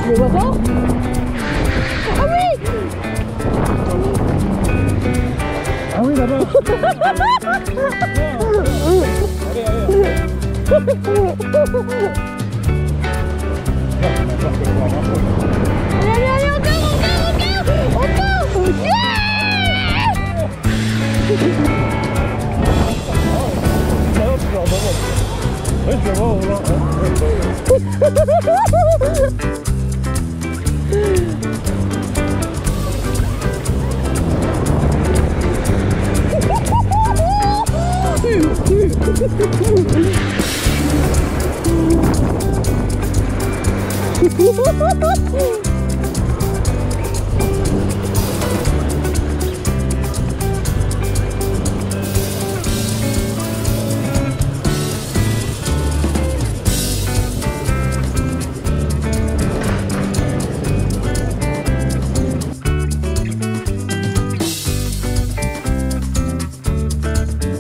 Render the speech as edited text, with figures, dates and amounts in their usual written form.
le vois pas? Ah oui! Ah oui, là-bas. Allez, Allez, encore! Yeah! Oui, je vois, on va.